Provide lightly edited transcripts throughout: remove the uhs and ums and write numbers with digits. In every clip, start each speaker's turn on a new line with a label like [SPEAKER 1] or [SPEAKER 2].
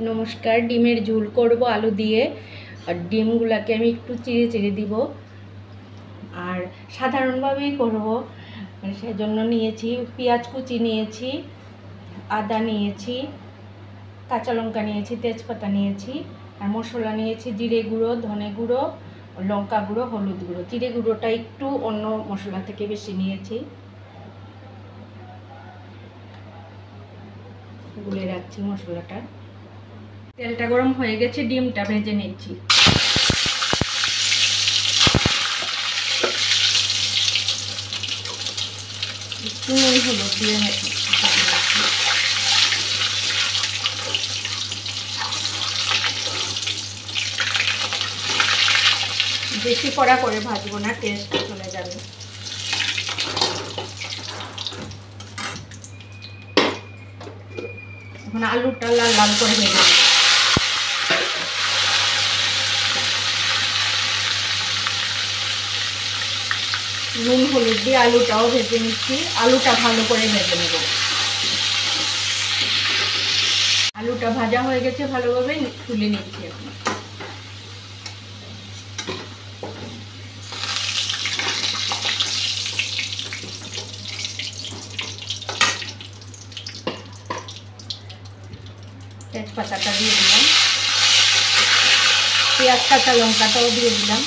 [SPEAKER 1] নমস্কার, ডিমের ঝোল করব আলু দিয়ে। আর ডিমগুলোকে আমি একটু চিড়ে চিড়ে দিব, আর সাধারণভাবেই করব। সেজন্য নিয়েছি পেঁয়াজ কুচি, নিয়েছি আদা, নিয়েছি কাঁচা লঙ্কা, নিয়েছি তেজপাতা, নিয়েছি আর মশলা নিয়েছি জিরে গুঁড়ো, ধনে গুঁড়ো, লঙ্কা গুঁড়ো, হলুদ গুঁড়ো। জিরে গুঁড়োটা একটু অন্য মশলা থেকে বেশি নিয়েছি। গুলে রাখছি মশলাটা। তেলটা গরম হয়ে গেছে, ডিমটা ভেজে নিচ্ছি। একটু নুন হলুদ দিয়ে বেশি কড়া করে ভাজবো না, টেস্ট চলে যাবে। এখন আলুটা লাল লাল করে ভেজে নিচ্ছি। নুন হলুদ দিয়ে আলুটাও ভেজে নিচ্ছি। আলুটা ভালো করে ভেজে নেব। আলুটা ভাজা হয়ে গেছে, ভালোভাবে তুলে নিচ্ছি এখন। তেজপাতাটা দিয়ে দিলাম, পেঁয়াজ কাঁচা লঙ্কাটাও দিয়ে দিলাম।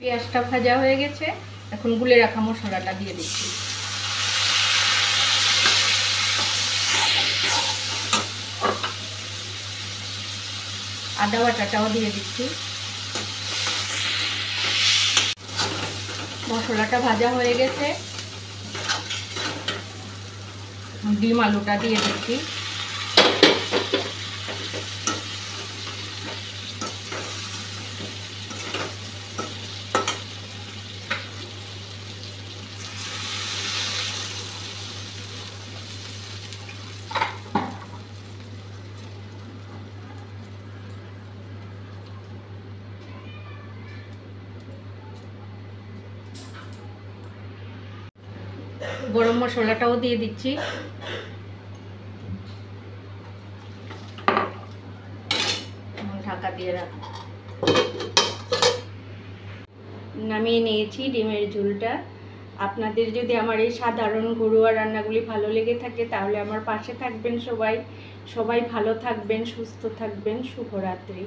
[SPEAKER 1] পেঁয়াজটা ভাজা হয়ে গেছে, এখন গুলে রাখা মশলাটা দিয়ে দিচ্ছি। আদা বাটাটাও দিয়ে দিচ্ছি। মশলাটা ভাজা হয়ে গেছে, ডিম আলুটা দিয়ে দিচ্ছি। গরম মশলাটাও দিয়ে দিচ্ছি। ঢাকা দিয়ে রাখবো। নামিয়ে নিয়েছি ডিমের ঝোলটা। আপনাদের যদি আমার এই সাধারণ ঘরোয়া রান্নাগুলি ভালো লেগে থাকে তাহলে আমার পাশে থাকবেন। সবাই ভালো থাকবেন, সুস্থ থাকবেন। শুভরাত্রি।